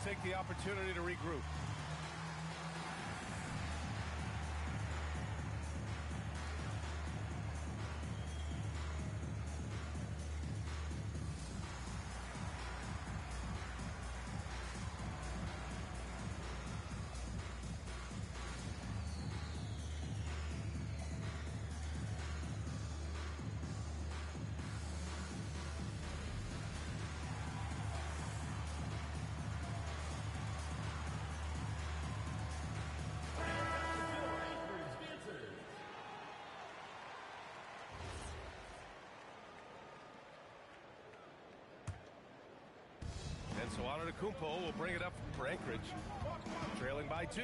take the opportunity to regroup. And so Antetokounmpo will bring it up for Anchorage, trailing by 2.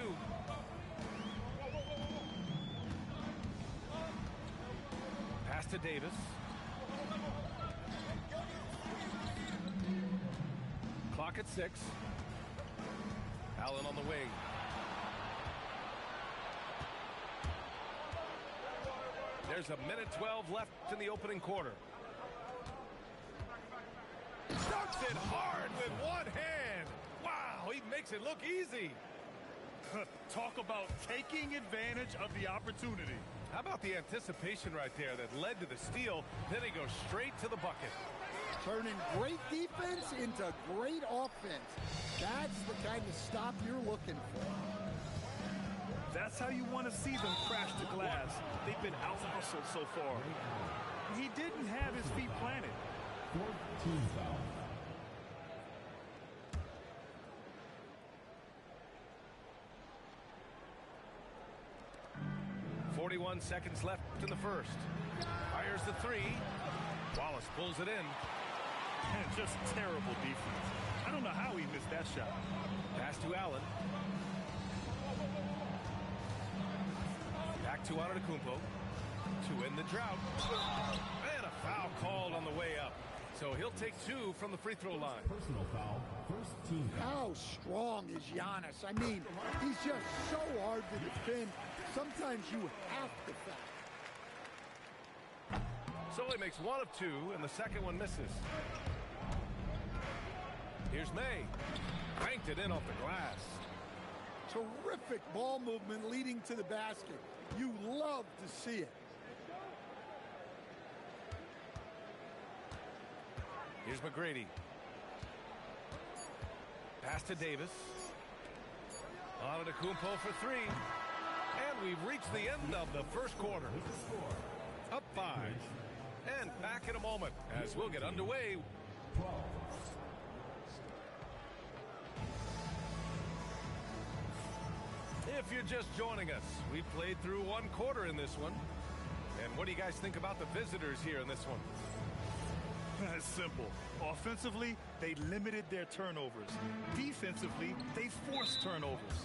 Pass to Davis. Clock at 6. Allen on the wing. There's a minute 12 left in the opening quarter. Dunks it hard with one hand. Wow, he makes it look easy. Talk about taking advantage of the opportunity. How about the anticipation right there that led to the steal? Then he goes straight to the bucket. Turning great defense into great offense. That's the kind of stop you're looking for. That's how you want to see them crash the glass. They've been out-hustled so far. He didn't have his feet planted. 14 foul. 41 seconds left in the first. Fires the 3. Wallace pulls it in. And just terrible defense. I don't know how he missed that shot. Pass to Allen. Back to Antetokounmpo to end the drought. And a foul called on the way up. So he'll take 2 from the free throw line. Personal foul, first team foul. How strong is Giannis? I mean, he's just so hard to defend. Sometimes you have to foul. So he makes 1 of 2, and the second one misses. Here's May. Cranked it in off the glass. Terrific ball movement leading to the basket. You love to see it. Here's McGrady. Pass to Davis. Antetokounmpo for 3. And we've reached the end of the first quarter. Up 5. And back in a moment as we'll get underway. 12. If you're just joining us, we played through 1 quarter in this one. And what do you guys think about the visitors here in this one? It's simple. Offensively, they limited their turnovers. Defensively, they forced turnovers.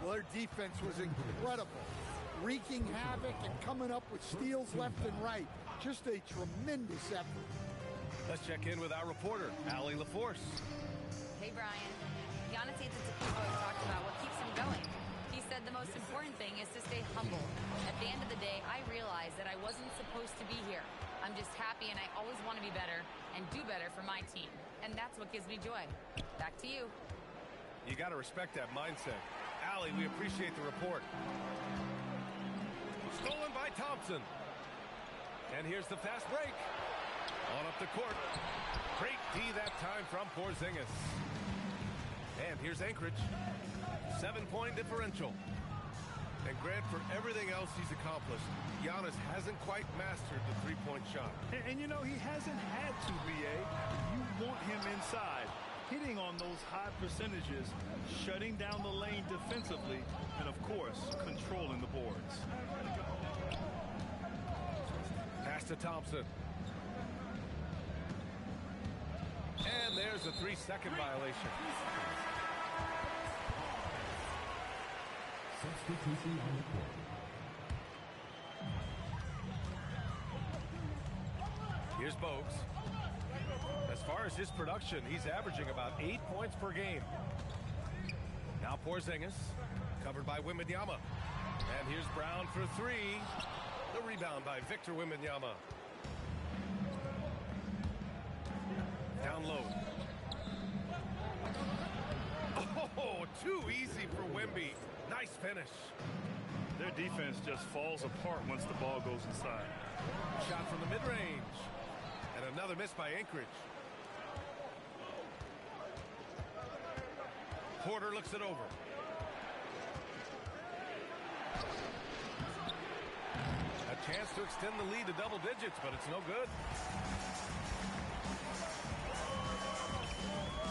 Well, their defense was incredible. Wreaking havoc and coming up with steals left and right. Just a tremendous effort. Let's check in with our reporter, Allie LaForce. Hey, Brian. Giannis Antetokounmpo talked about what keeps him going. He said the most important thing is to stay humble. At the end of the day, I realized that I wasn't supposed to be here. I'm just happy, and I always want to be better and do better for my team. And that's what gives me joy. Back to you. You got to respect that mindset. Allie, we appreciate the report. Stolen by Thompson. And here's the fast break. On up the court. Great D that time from Porzingis. And here's Anchorage. 7-point differential. And Grant, for everything else he's accomplished, Giannis hasn't quite mastered the three-point shot. And you know, he hasn't had to, B.A. You want him inside, hitting on those high percentages, shutting down the lane defensively, and, of course, controlling the boards. Pass to Thompson. And there's a 3-second violation. Substitution on the court. Here's Bogues. As far as his production, he's averaging about 8 points per game. Now Porzingis, covered by Wembanyama. And here's Brown for 3. The rebound by Victor Wembanyama. Down low. Nice finish. Their defense just falls apart once the ball goes inside. Shot from the mid-range. And another miss by Anchorage. Porter looks it over. A chance to extend the lead to double digits, but it's no good.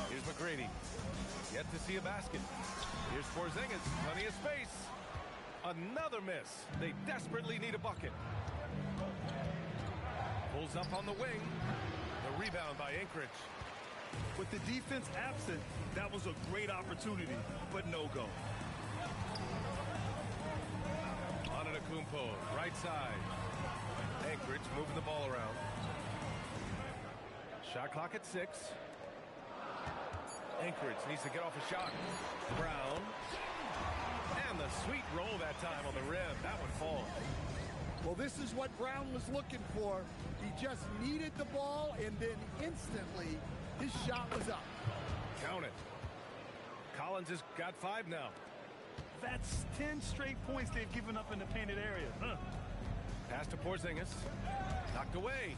Here's McGrady. Yet to see a basket. Here's Porzingis. Plenty of space. Another miss. They desperately need a bucket. Pulls up on the wing. The rebound by Anchorage. With the defense absent, that was a great opportunity, but no go. Antetokounmpo, right side. Anchorage moving the ball around. Shot clock at 6. Anchorage needs to get off a shot. Brown. And the sweet roll that time on the rim. That one falls. Well, this is what Brown was looking for. He just needed the ball, and then instantly his shot was up. Count it. Collins has got 5 now. That's 10 straight points they've given up in the painted area. Pass to Porzingis. Knocked away.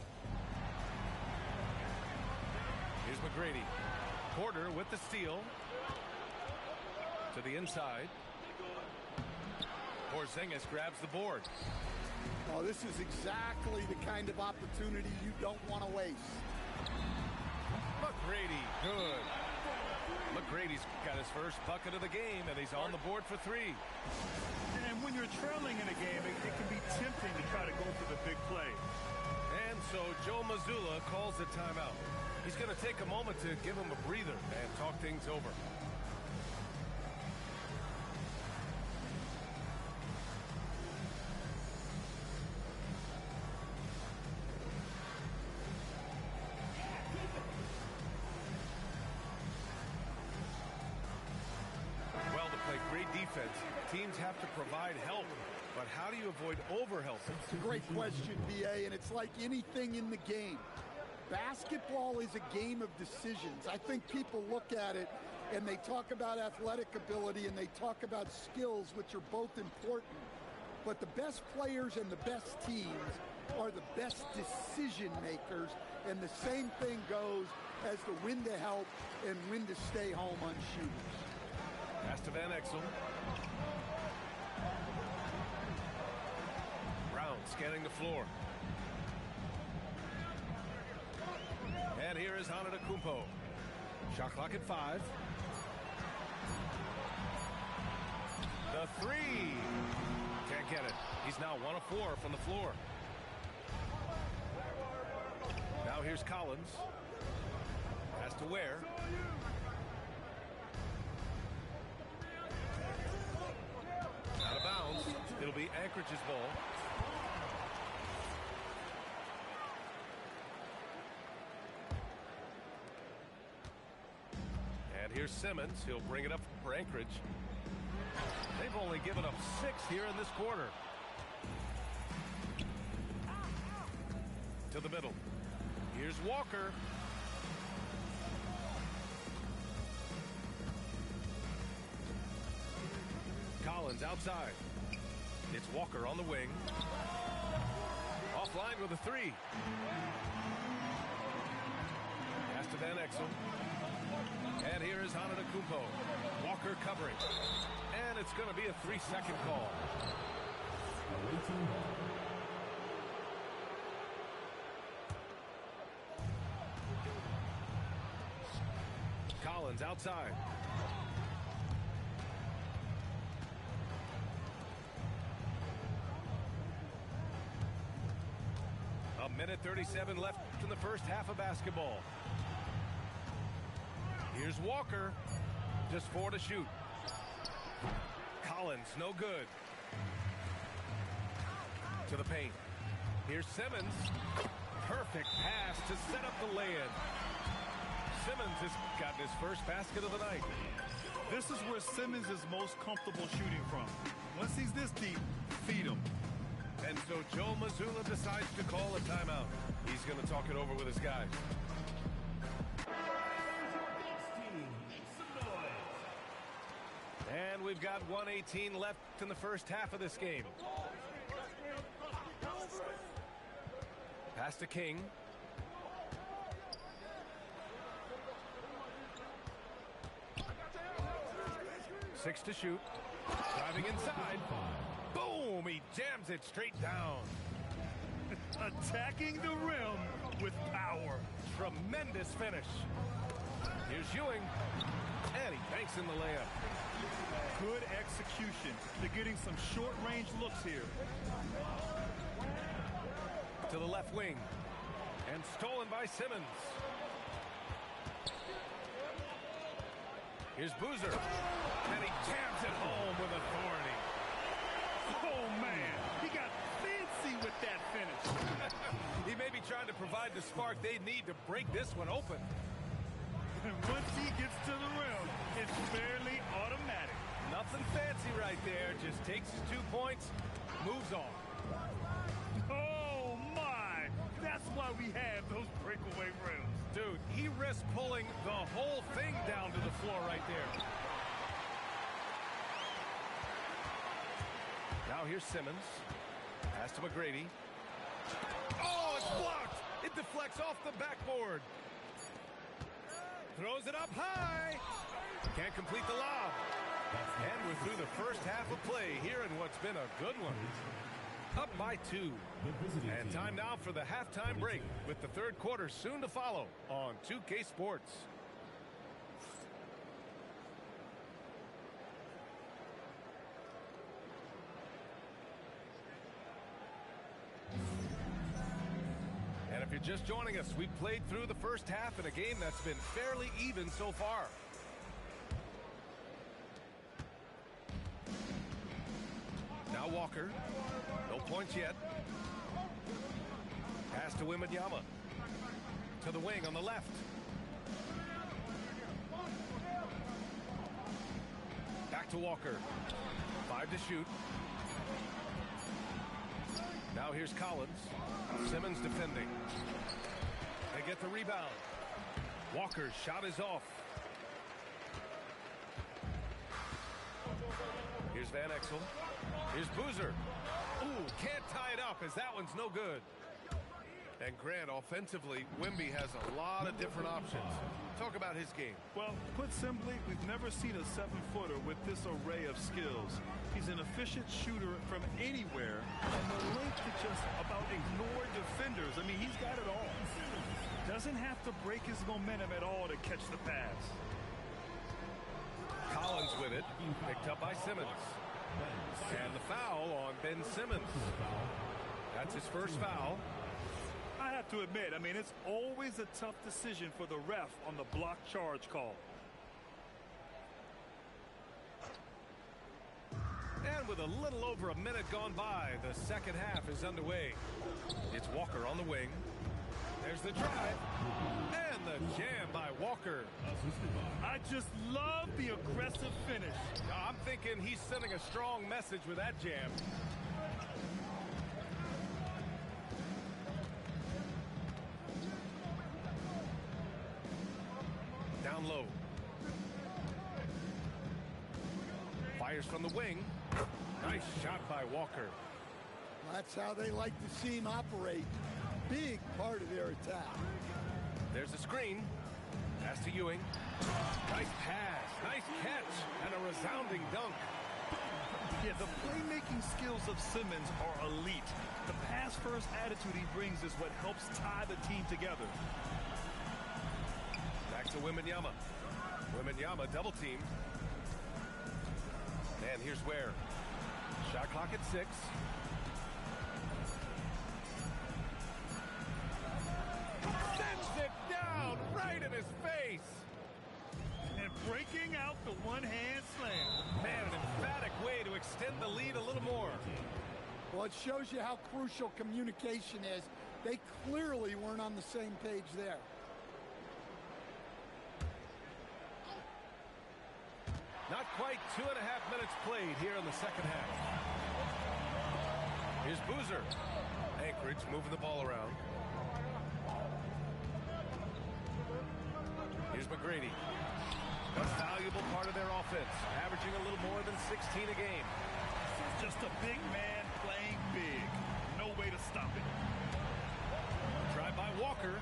Here's McGrady. Porter with the steal. To the inside. Porzingis grabs the board. Oh, this is exactly the kind of opportunity you don't want to waste. McGrady, good. McGrady's got his first bucket of the game, and he's on the board for 3. And when you're trailing in a game, it can be tempting to try to go for the big play. And so Joe Mazzulla calls the timeout. He's going to take a moment to give him a breather and talk things over. Well, to play great defense, teams have to provide help. But how do you avoid overhelping? It's a great question, B.A., and it's like anything in the game. Basketball is a game of decisions. I think people look at it and they talk about athletic ability and they talk about skills, which are both important. But the best players and the best teams are the best decision makers, and the same thing goes as to when to help and when to stay home on shooters. Pass to Van Exel. Brown scanning the floor. And here is Antetokounmpo. Shot clock at 5. The 3. Can't get it. He's now 1 of 4 from the floor. Now here's Collins. Pass to Ware. Out of bounds. It'll be Anchorage's ball. And here's Simmons. He'll bring it up for Anchorage. They've only given up 6 here in this quarter. To the middle. Here's Walker. Collins outside. It's Walker on the wing. Offline with a 3. Pass to Van Exel. And here is Antetokounmpo. Walker covering. And it's going to be a 3-second call. Collins outside. A minute 37 left in the first half of basketball. Here's Walker. Just 4 to shoot. Collins, no good. To the paint. Here's Simmons. Perfect pass to set up the lay-in. Simmons has gotten his first basket of the night. This is where Simmons is most comfortable shooting from. Once he's this deep, feed him. And so Joe Mazzulla decides to call a timeout. He's going to talk it over with his guys. And we we've got 1:18 left in the first half of this game. Pass to King. Six to shoot. Driving inside. Boom! He jams it straight down. Attacking the rim with power. Tremendous finish. Here's Ewing. And he banks in the layup. Good execution. They're getting some short-range looks here. To the left wing. And stolen by Simmons. Here's Boozer. And he jams it home with authority. Oh, man. He got fancy with that finish. He may be trying to provide the spark they need to break this one open. And once he gets to the rim, it's fairly automatic. Nothing fancy right there. Just takes his 2 points, moves on. Oh, my. That's why we have those breakaway rims. Dude, he risked pulling the whole thing down to the floor right there. Now here's Simmons. Pass to McGrady. Oh, it's blocked. It deflects off the backboard. Throws it up high. Can't complete the lob. And we're through the first half of play here in what's been a good one. Up by 2. And time now for the halftime break with the third quarter soon to follow on 2K Sports. And if you're just joining us, we've played through the first half in a game that's been fairly even so far. Now Walker. No points yet. Pass to Wembanyama. To the wing on the left. Back to Walker. 5 to shoot. Now here's Collins. Simmons defending. They get the rebound. Walker's shot is off. Here's Van Exel. Here's Boozer. Ooh, can't tie it up as that one's no good. And Grant, offensively, Wemby has a lot of different options. Talk about his game. Well, put simply, we've never seen a 7-footer with this array of skills. He's an efficient shooter from anywhere, and the length to just about ignore defenders. I mean, he's got it all. Doesn't have to break his momentum at all to catch the pass. Collins with it, picked up by Simmons. And the foul on Ben Simmons. That's his first foul. I have to admit, I mean, it's always a tough decision for the ref on the block charge call. And with a little over a minute gone by, the second half is underway. It's Walker on the wing. There's the drive. And the jam by Walker. I just love the aggressive finish. I'm thinking he's sending a strong message with that jam. Down low. Fires from the wing. Nice shot by Walker. That's how they like to see him operate. Big part of their attack. There's a screen. Pass to Ewing. Nice pass. Nice catch. And a resounding dunk. Yeah, the playmaking skills of Simmons are elite. The pass-first attitude he brings is what helps tie the team together. Back to Wembanyama. Wembanyama double team. And here's Ware. Shot clock at 6. Sends it down right in his face. And breaking out the one-hand slam. Man, an emphatic way to extend the lead a little more. Well, it shows you how crucial communication is. They clearly weren't on the same page there. Not quite 2.5 minutes played here in the second half. Here's Boozer. Anchorage moving the ball around. Here's McGrady. A valuable part of their offense, averaging a little more than 6 16 a game. Just a big man playing big. No way to stop it. Drive by Walker.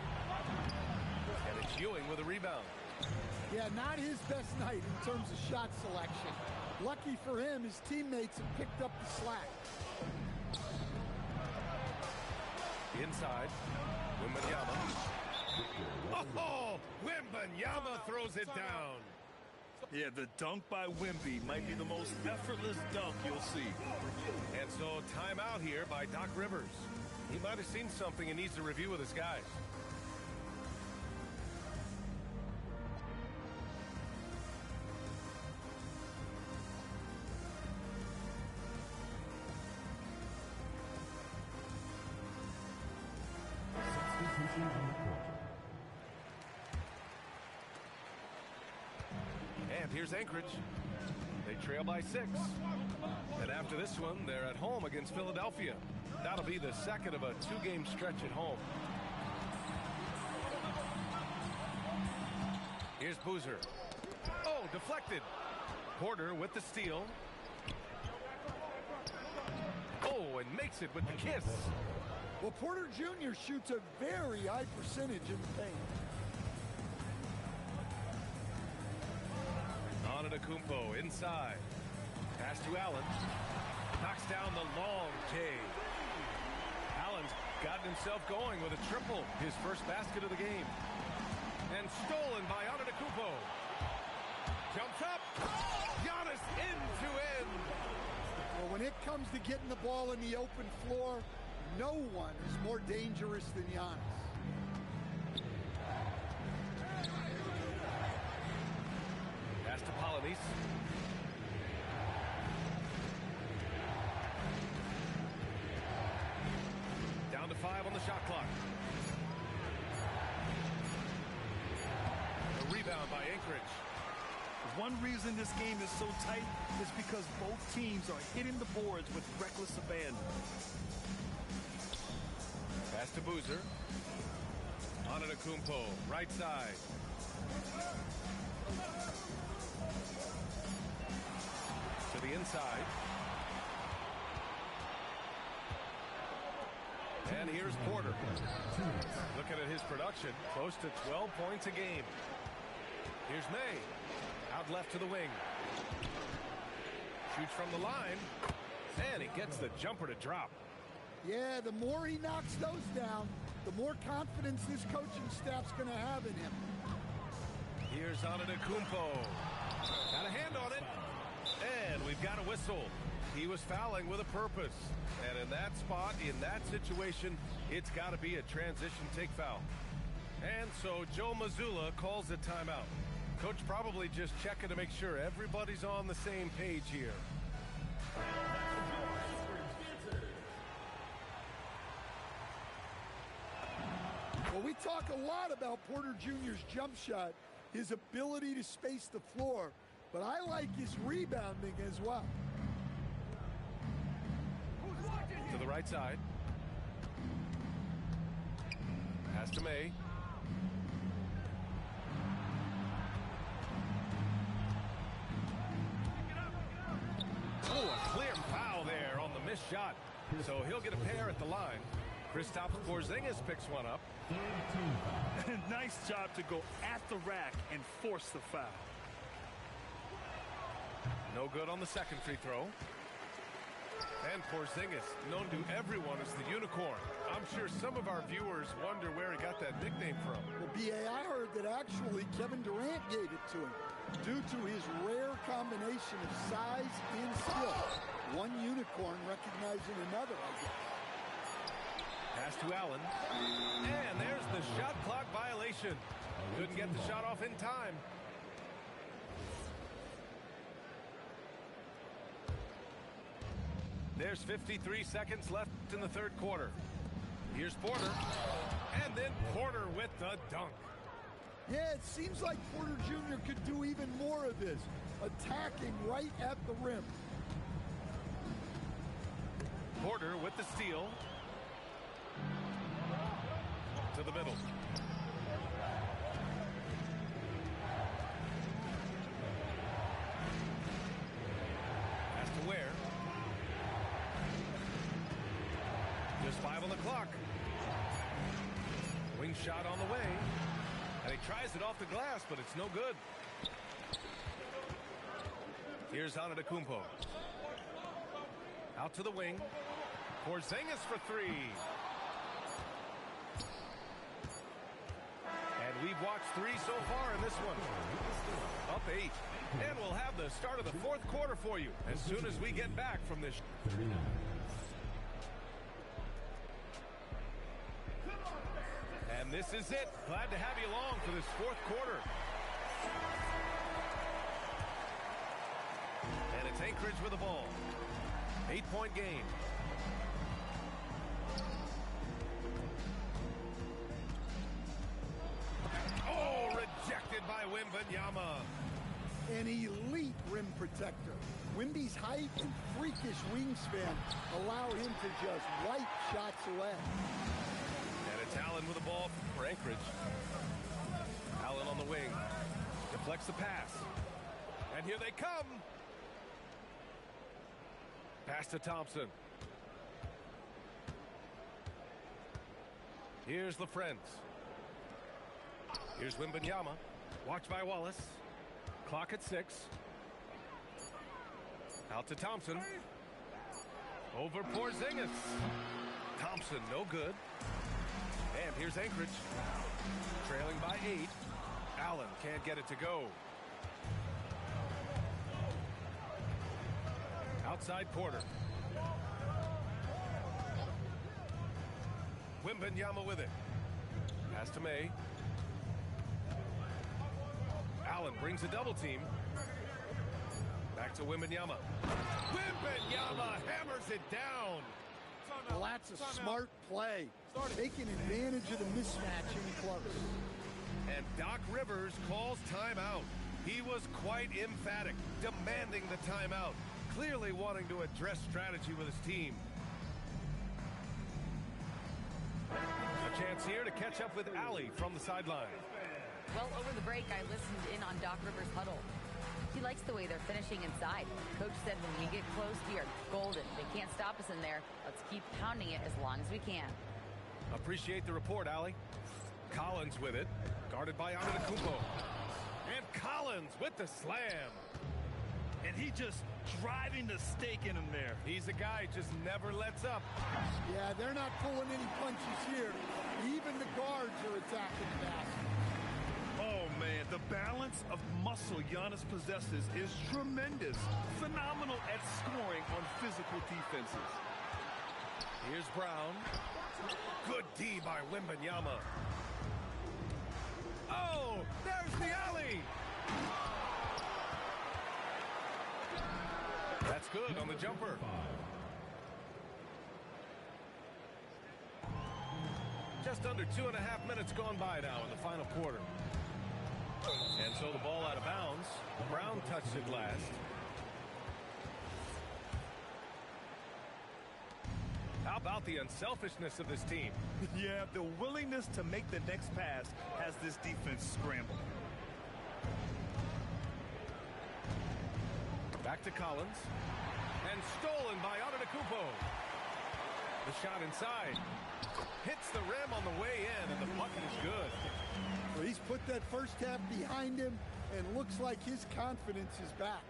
And it's Ewing with a rebound. Yeah, not his best night in terms of shot selection. Lucky for him, his teammates have picked up the slack. Inside, Wembanyama. Oh, Wembanyama throws it down. Yeah, the dunk by Wemby might be the most effortless dunk you'll see. And so timeout here by Doc Rivers. He might have seen something and needs to review with his guys. Substitution on the court. And here's Anchorage. They trail by 6. And after this one, they're at home against Philadelphia. That'll be the second of a 2-game stretch at home. Here's Boozer. Oh, deflected. Porter with the steal. Oh, and makes it with the kiss. Well, Porter Jr. shoots a very high percentage in the paint. Antetokounmpo inside. Pass to Allen. Knocks down the long J. Allen's gotten himself going with a triple. His first basket of the game. And stolen by Antetokounmpo. Jumps up. Giannis end to end. Well, when it comes to getting the ball in the open floor, no one is more dangerous than Giannis. Pass to Polynice. Down to 5 on the shot clock. A rebound by Anchorage. One reason this game is so tight is because both teams are hitting the boards with reckless abandon. Pass to Boozer. Antetokounmpo, right side. To the inside. And here's Porter. Looking at his production, close to 12 points a game. Here's May. Out left to the wing. Shoots from the line. And he gets the jumper to drop. Yeah, the more he knocks those down, the more confidence this coaching staff's going to have in him. Here's Antetokounmpo. Got a hand on it. And we've got a whistle. He was fouling with a purpose. And in that spot, in that situation, it's got to be a transition take foul. And so Joe Mazzulla calls a timeout. Coach probably just checking to make sure everybody's on the same page here. Well, we talk a lot about Porter Jr.'s jump shot, his ability to space the floor, but I like his rebounding as well. To the right side. Pass to May. Oh, a clear foul there on the missed shot. So he'll get a pair at the line. Kristaps Porzingis picks one up. Nice job to go at the rack and force the foul. No good on the second free throw. And Porzingis, known to everyone as the unicorn. I'm sure some of our viewers wonder where he got that nickname from. Well, B.A., I heard that actually Kevin Durant gave it to him due to his rare combination of size and skill. One unicorn recognizing another, I guess. Pass to Allen. And there's the shot clock violation. Couldn't get the shot off in time. There's 53 seconds left in the third quarter. Here's Porter. And then Porter with the dunk. Yeah, it seems like Porter Jr. could do even more of this, attacking right at the rim. Porter with the steal. To the middle. 5 on the clock. Wing shot on the way. And he tries it off the glass, but it's no good. Here's Antetokounmpo. Out to the wing. Porzingis for 3. And we've watched 3 so far in this one. Up 8. And we'll have the start of the 4th quarter for you as soon as we get back from this. 39. And this is it. Glad to have you along for this 4th quarter. And it's Anchorage with the ball. 8-point game. Oh, rejected by Wembanyama. An elite rim protector. Wemby's height and freakish wingspan allow him to just wipe shots away. And it's Allen with the ball for Anchorage. Allen on the wing. Deflects the pass. And here they come. Pass to Thompson. Here's LaFrentz. Here's Wembanyama. Watched by Wallace. Clock at 6. Out to Thompson. Over Porzingis. Thompson, no good. And here's Anchorage. Trailing by 8. Allen can't get it to go. Outside quarter. Wembanyama with it. Pass to May. Allen brings a double team. Back to Wembanyama. Wembanyama hammers it down. Well, that's a smart play. Taking advantage of the mismatch in close. And Doc Rivers calls timeout. He was quite emphatic, demanding the timeout. Clearly wanting to address strategy with his team. A chance here to catch up with Allie from the sideline. Well, over the break, I listened in on Doc Rivers' huddle. He likes the way they're finishing inside. Coach said when we get close, we are golden. They can't stop us in there. Let's keep pounding it as long as we can. Appreciate the report, Allie. Collins with it. Guarded by Antetokounmpo. And Collins with the slam. And he just driving the stake in him there. He's a guy who just never lets up. Yeah, they're not pulling any punches here. Even the guards are attacking the basket. Oh, man, the balance of muscle Giannis possesses is tremendous. Phenomenal at scoring on physical defenses. Here's Brown. Good D by Wembanyama. Oh, there's the alley. That's good on the jumper. Just under 2.5 minutes gone by now in the final quarter. And so the ball out of bounds. Brown touched it last. How about the unselfishness of this team? Yeah, the willingness to make the next pass has this defense scrambled. Back to Collins. And stolen by Antetokounmpo. The shot inside. Hits the rim on the way in, and the bucket is good. Well, he's put that first half behind him, and looks like his confidence is back.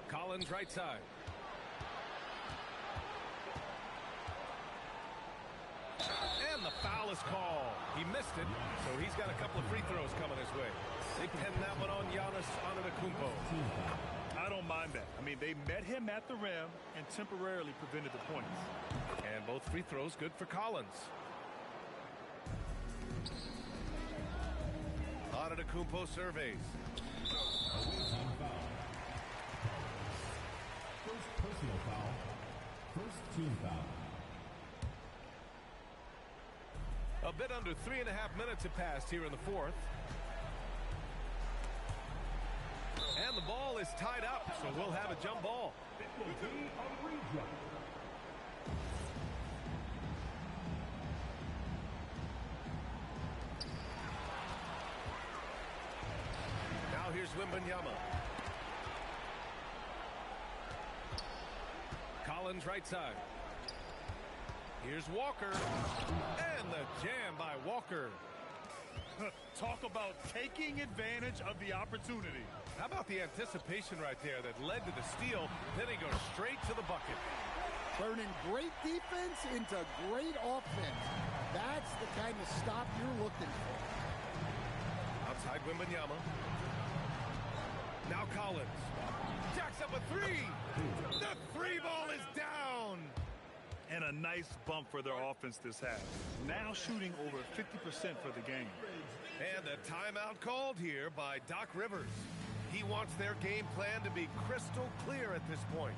Collins right side. And the foul is called. He missed it, so he's got a couple of free throws coming his way. They pinned that one on Giannis Antetokounmpo. I don't mind that. I mean, they met him at the rim and temporarily prevented the points. And both free throws good for Collins. Antetokounmpo surveys. First personal foul. First team foul. A bit under 3.5 minutes have passed here in the fourth. And the ball is tied up, so we'll have a jump ball. It will be a rejump. Now here's Wembanyama. Collins right side. Here's Walker. And the jam by Walker. Talk about taking advantage of the opportunity. How about the anticipation right there that led to the steal? Then he goes straight to the bucket. Turning great defense into great offense. That's the kind of stop you're looking for. Outside Wembanyama. Now Collins. Jacks up a three. The three ball is down. And a nice bump for their offense this half. Now shooting over 50% for the game. And a timeout called here by Doc Rivers. He wants their game plan to be crystal clear at this point.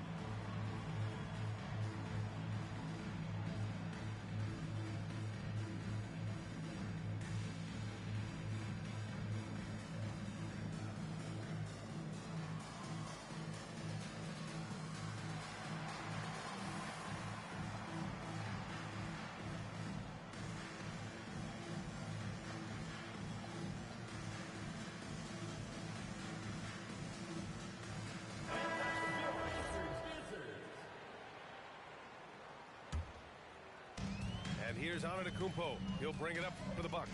And here's Antetokounmpo. He'll bring it up for the Bucks.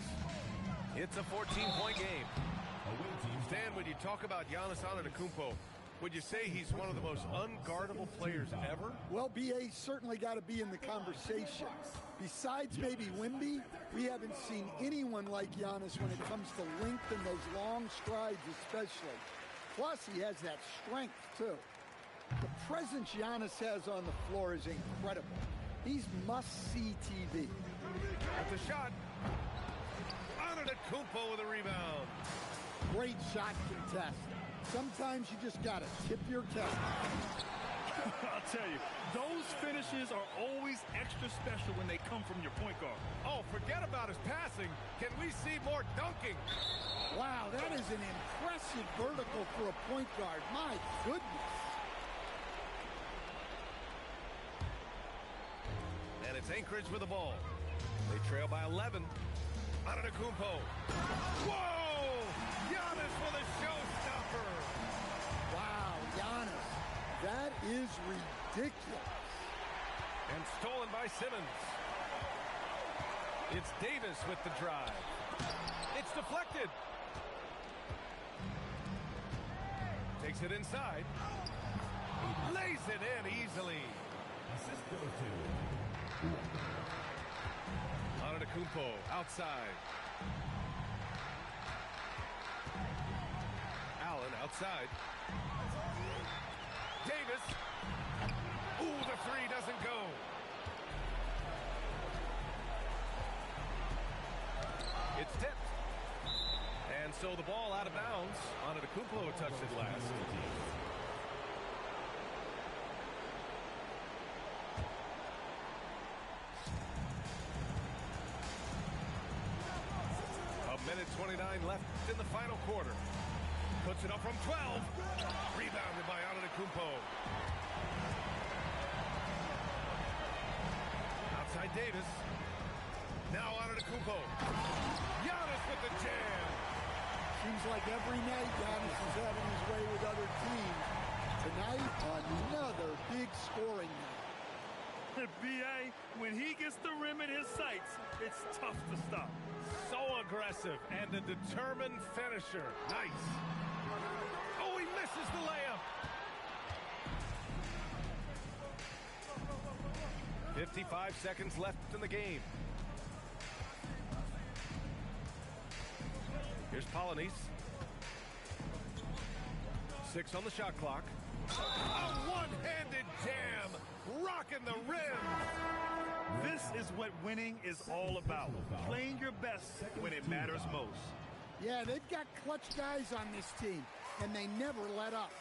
It's a 14-point game. Stan, when you talk about Giannis Antetokounmpo, would you say he's one of the most unguardable players ever? Well, BA's certainly got to be in the conversation. Besides maybe Wemby, we haven't seen anyone like Giannis when it comes to length and those long strides especially. Plus, he has that strength, too. The presence Giannis has on the floor is incredible. He's must-see TV. At the shot. Antetokounmpo with a rebound. Great shot contest. Sometimes you just got to tip your test. I'll tell you, those finishes are always extra special when they come from your point guard. Oh, forget about his passing. Can we see more dunking? Wow, that is an impressive vertical for a point guard. My goodness. And it's Anchorage with the ball. They trail by 11. Antetokounmpo. Whoa! Giannis with a showstopper. Wow, Giannis. That is ridiculous. And stolen by Simmons. It's Davis with the drive. It's deflected. Takes it inside. Lays it in easily. Antetokounmpo outside. Allen outside. Davis. Ooh, the three doesn't go. It's tipped. And so the ball out of bounds. Antetokounmpo touched it last. Minute 29 left in the final quarter. Puts it up from 12. Rebounded by Antetokounmpo. Outside Davis. Now Antetokounmpo. Giannis with the jam. Seems like every night Giannis is having his way with other teams. Tonight, another big scoring night. B.A., when he gets the rim in his sights, it's tough to stop. So aggressive and a determined finisher. Nice. Oh, he misses the layup. 55 seconds left in the game. Here's Polynice. 6 on the shot clock. A one-handed jam. Rocking the rim. This is what winning is all about. Playing your best when it matters most. Yeah, they've got clutch guys on this team, and they never let up.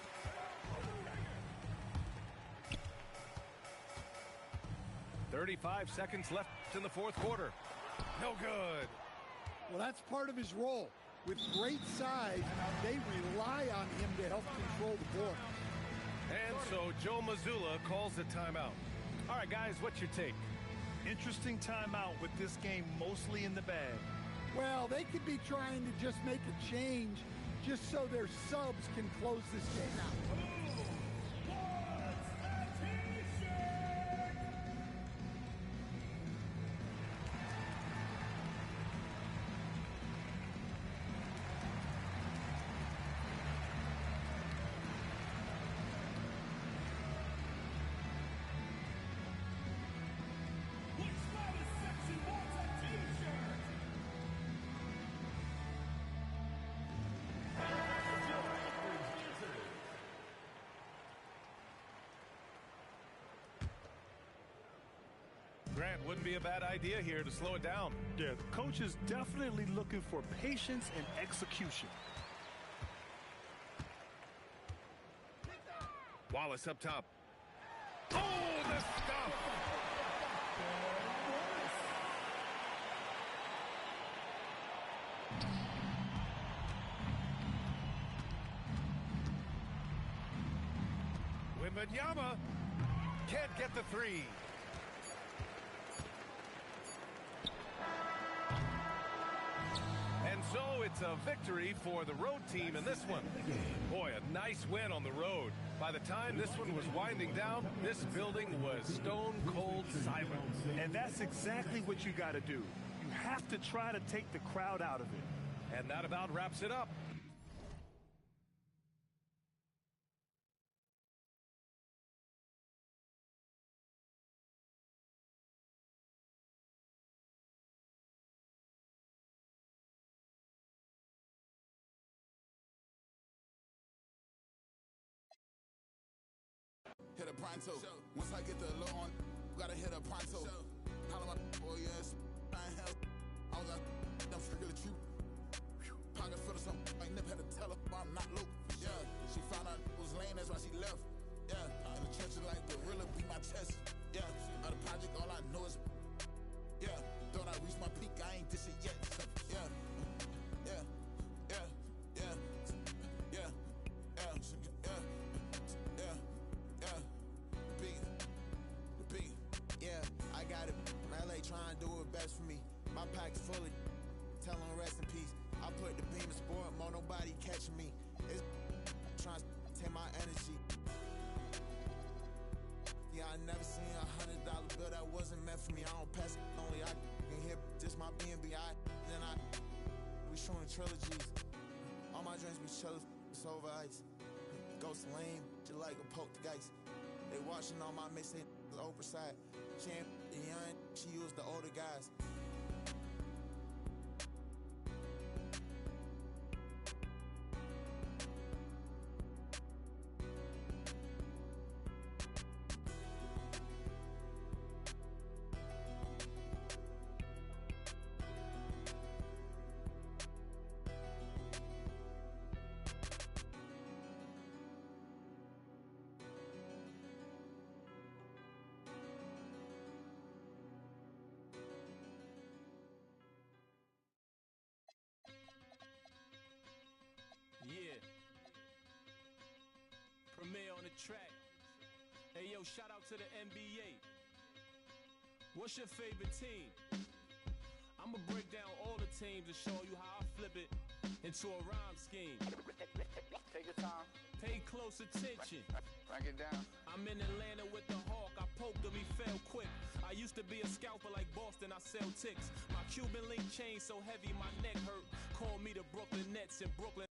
.35 seconds left in the fourth quarter. No good. Well, that's part of his role. With great size, they rely on him to help control the board. And so Joe Mazzulla calls a timeout. All right, guys, what's your take? Interesting timeout with this game mostly in the bag. Well, they could be trying to just make a change just so their subs can close this game out. Grant, wouldn't be a bad idea here to slow it down. Yeah, the coach is definitely looking for patience and execution. Wallace up top. Oh, the stuff! Wembanyama can't get the three. And so it's a victory for the road team in this one. Boy, a nice win on the road. By the time this one was winding down, this building was stone cold silent. And that's exactly what you got to do. You have to try to take the crowd out of it. And that about wraps it up. Hit a pronto. Once I get the low on, gotta hit a pronto. Holla my boy, yes. I was I'm strictly true. Pocket full of some, I never had to tell her I'm not low. Yeah, she found out it was lame, that's why she left. Yeah, in the trenches like gorilla beat my chest. Yeah, out of project, all I know is yeah. Thought I reached my peak, I ain't this shit yet. Yeah, yeah, yeah, yeah, yeah, yeah, yeah. Yeah, I got it. LA trying to do it best for me. My pack's fully. Tell them rest in peace. I put the beam of sport, more nobody catching me. It's trying to take my energy. Yeah, I never seen $100 bill that wasn't meant for me. I don't pass it, only I can hear just my BNB. Then we showing trilogies. All my dreams be chillin', it's over ice. Ghost lame, just like a poltergeist. They watching all my mixtape oversight. She ain't young, she used the older guys. Yeah. Premier on the track. Hey, yo, shout out to the NBA. What's your favorite team? I'ma break down all the teams and show you how I flip it into a rhyme scheme. Take your time. Pay close attention. Break it down. I'm in Atlanta with the Hawk. I poked him, he fell quick. I used to be a scalper like Boston, I sell ticks. My Cuban link chain so heavy, my neck hurt. Call me the Brooklyn Nets in Brooklyn.